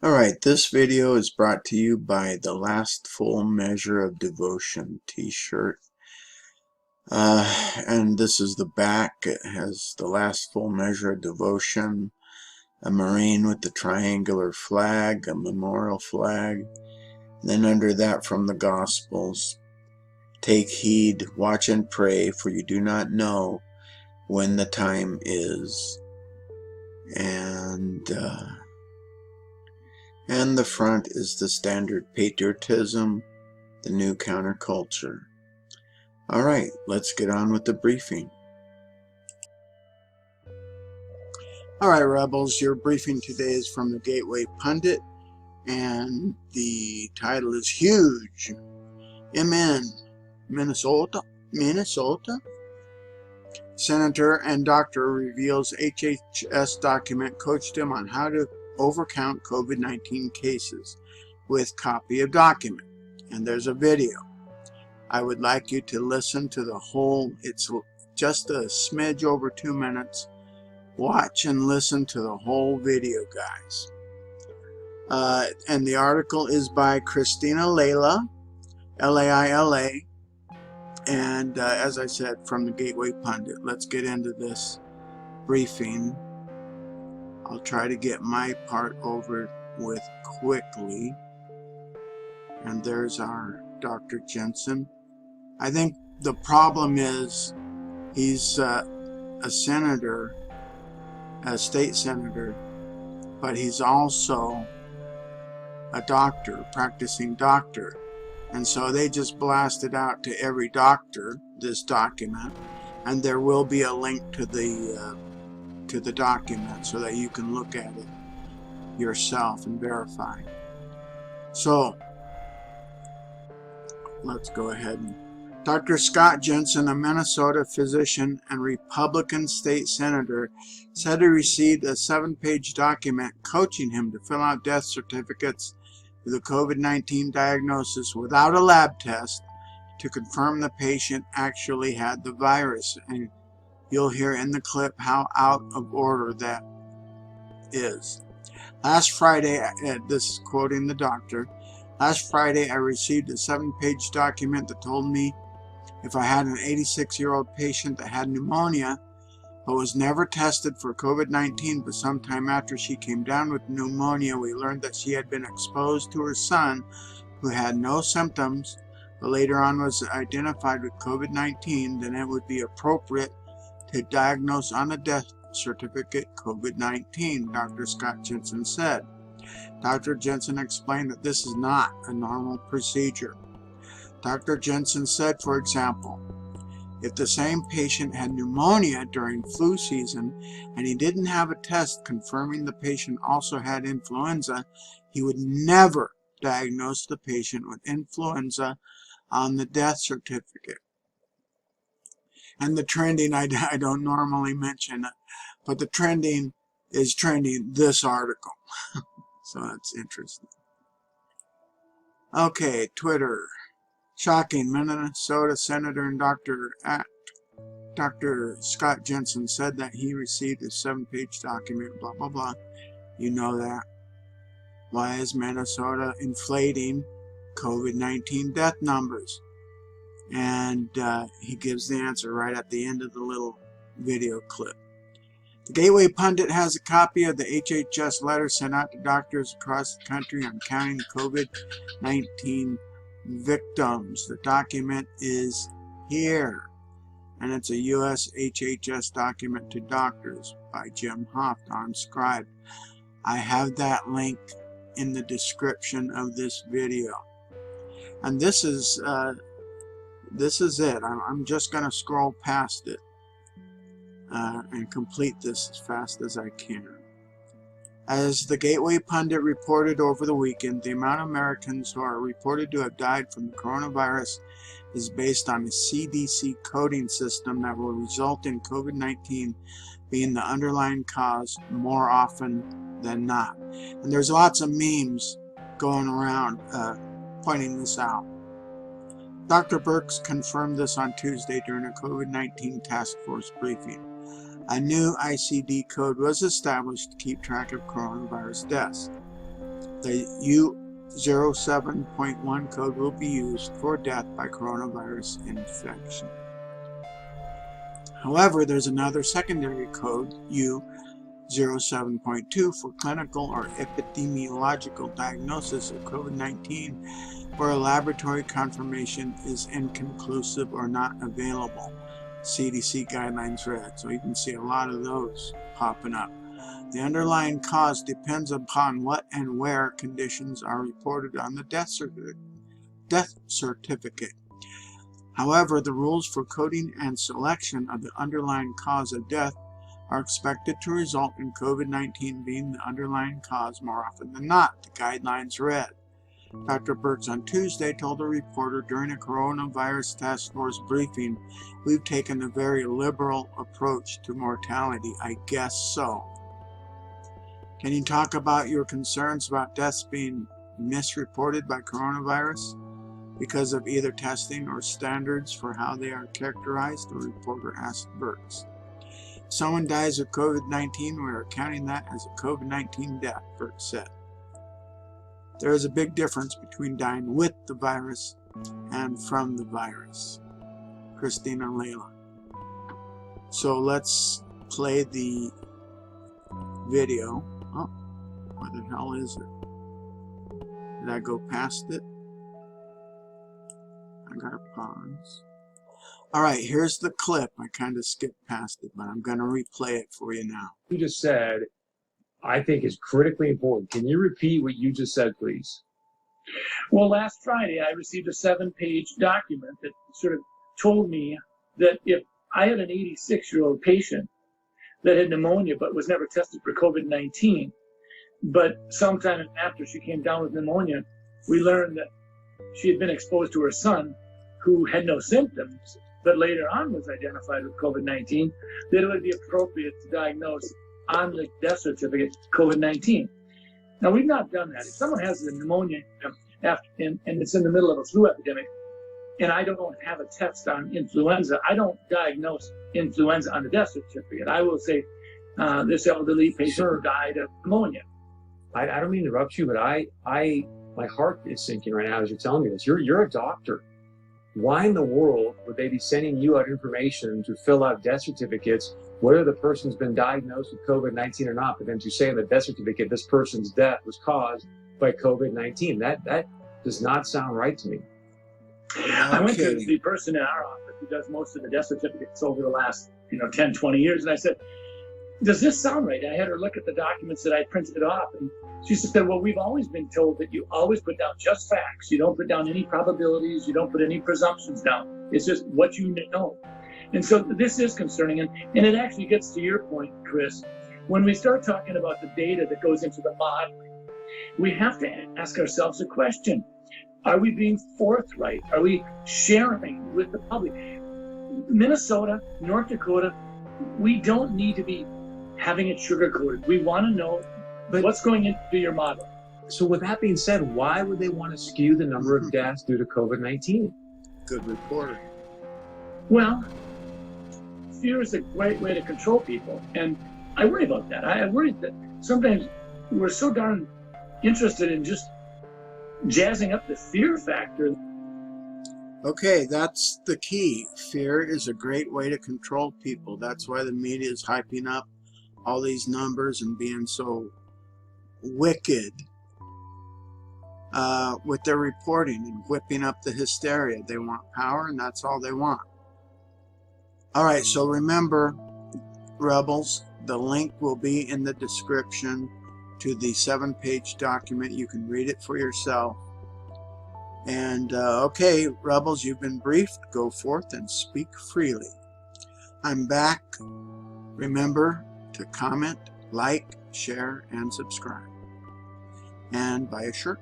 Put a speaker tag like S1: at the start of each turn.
S1: Alright, this video is brought to you by the Last Full Measure of Devotion t-shirt. And this is the back. It has the Last Full Measure of Devotion, a Marine with the triangular flag, a memorial flag. And then under that from the Gospels, take heed, watch and pray, for you do not know when the time is. And the front is the standard patriotism, the new counterculture. All right, let's get on with the briefing. All right, Rebels, your briefing today is from the Gateway Pundit, and the title is Huge. MN, Minnesota? Senator and doctor reveals HHS document coached him on how to overcount COVID-19 cases with copy of document. And there's a video. I would like you to listen to the whole. It's just a smidge over 2 minutes. Watch and listen to the whole video, guys. And the article is by Christina Laila, L-A-I-L-A. And as I said, from the Gateway Pundit. Let's get into this briefing. I'll try to get my part over with quickly. And there's our Dr. Jensen. I think the problem is he's a senator, a state senator, but he's also a doctor, practicing doctor. And so they just blasted out to every doctor this document, and there will be a link to the document so that you can look at it yourself and verify. So let's go ahead. Dr. Scott Jensen, a Minnesota physician and Republican state senator, said he received a 7-page document coaching him to fill out death certificates for the COVID-19 diagnosis without a lab test to confirm the patient actually had the virus. And you'll hear in the clip how out of order that is. Last Friday, this is quoting the doctor, last Friday I received a 7-page document that told me if I had an 86-year-old patient that had pneumonia but was never tested for COVID-19, but sometime after she came down with pneumonia, we learned that she had been exposed to her son, who had no symptoms, but later on was identified with COVID-19, then it would be appropriate to diagnose on a death certificate COVID-19, Dr. Scott Jensen said. Dr. Jensen explained that this is not a normal procedure. Dr. Jensen said, for example, if the same patient had pneumonia during flu season and he didn't have a test confirming the patient also had influenza, he would never diagnose the patient with influenza on the death certificate. And the trending, I don't normally mention it, but the trending is trending this article. So that's interesting. Okay, Twitter. Shocking, Minnesota Senator and Dr. Scott Jensen said that he received a 7-page document, blah, blah, blah. You know that. Why is Minnesota inflating COVID-19 death numbers? And he gives the answer right at the end of the little video clip. The Gateway Pundit has a copy of the HHS letter sent out to doctors across the country on counting COVID-19 victims. The document is here, and it's a U.S. HHS document to doctors by Jim Hoft on Scribe. I have that link in the description of this video. And this is it. I'm just going to scroll past it and complete this as fast as I can. As the Gateway Pundit reported over the weekend, the amount of Americans who are reported to have died from the coronavirus is based on a CDC coding system that will result in COVID-19 being the underlying cause more often than not. And there's lots of memes going around pointing this out. Dr. Birx confirmed this on Tuesday during a COVID-19 task force briefing. A new ICD code was established to keep track of coronavirus deaths. The U07.1 code will be used for death by coronavirus infection. However, there's another secondary code, U07.2, for clinical or epidemiological diagnosis of COVID-19, where a laboratory confirmation is inconclusive or not available. CDC guidelines read. So you can see a lot of those popping up. The underlying cause depends upon what and where conditions are reported on the death certificate. However, the rules for coding and selection of the underlying cause of death are expected to result in COVID-19 being the underlying cause more often than not, the guidelines read. Dr. Birx on Tuesday told a reporter during a coronavirus task force briefing, "We've taken a very liberal approach to mortality, I guess so." Can you talk about your concerns about deaths being misreported by coronavirus because of either testing or standards for how they are characterized? The reporter asked Birx. If someone dies of COVID-19, we are counting that as a COVID-19 death, Birx said. There is a big difference between dying with the virus and from the virus. Christina Layla. So let's play the video. Oh, where the hell is it? Did I go past it? I gotta pause. Alright, here's the clip. I kind of skipped past it, but I'm gonna replay it for you now.
S2: You just said, I think is critically important. Can you repeat what you just said, please?
S3: Well, last Friday, I received a 7-page document that sort of told me that if I had an 86-year-old patient that had pneumonia but was never tested for COVID-19, but sometime after she came down with pneumonia, we learned that she had been exposed to her son, who had no symptoms, but later on was identified with COVID-19, that it would be appropriate to diagnose on the death certificate COVID-19. Now, we've not done that. If someone has a pneumonia and it's in the middle of a flu epidemic, and I don't have a test on influenza, I don't diagnose influenza on the death certificate. I will say this elderly patient died of pneumonia.
S2: I don't mean to interrupt you, but my heart is sinking right now as you're telling me this. You're a doctor. Why in the world would they be sending you out information to fill out death certificates, whether the person's been diagnosed with COVID-19 or not, but then to say in the death certificate this person's death was caused by COVID-19? That does not sound right to me.
S3: I went to the person in our office who does most of the death certificates over the last 10, 20 years, and I said, does this sound right? And I had her look at the documents that I printed off, and she said, well, we've always been told that you always put down just facts. You don't put down any probabilities. You don't put any presumptions down. It's just what you know. And so this is concerning. And it actually gets to your point, Chris. When we start talking about the data that goes into the modeling, we have to ask ourselves a question. Are we being forthright? Are we sharing with the public? Minnesota, North Dakota, we don't need to be having it sugar-coated. We want to know what's going into your model.
S2: So with that being said, why would they want to skew the number of deaths due to COVID-19?
S1: Good reporter.
S3: Well, fear is a great way to control people, and I worry about that. I worry that sometimes we're so darn interested in just jazzing up the fear factor.
S1: Okay, that's the key. Fear is a great way to control people. That's why the media is hyping up all these numbers and being so wicked with their reporting and whipping up the hysteria. They want power, and that's all they want. All right, so remember, Rebels, the link will be in the description to the 7-page document. You can read it for yourself. And okay, Rebels, you've been briefed. Go forth and speak freely. I'm back. Remember to comment, like, share, and subscribe. And buy a shirt.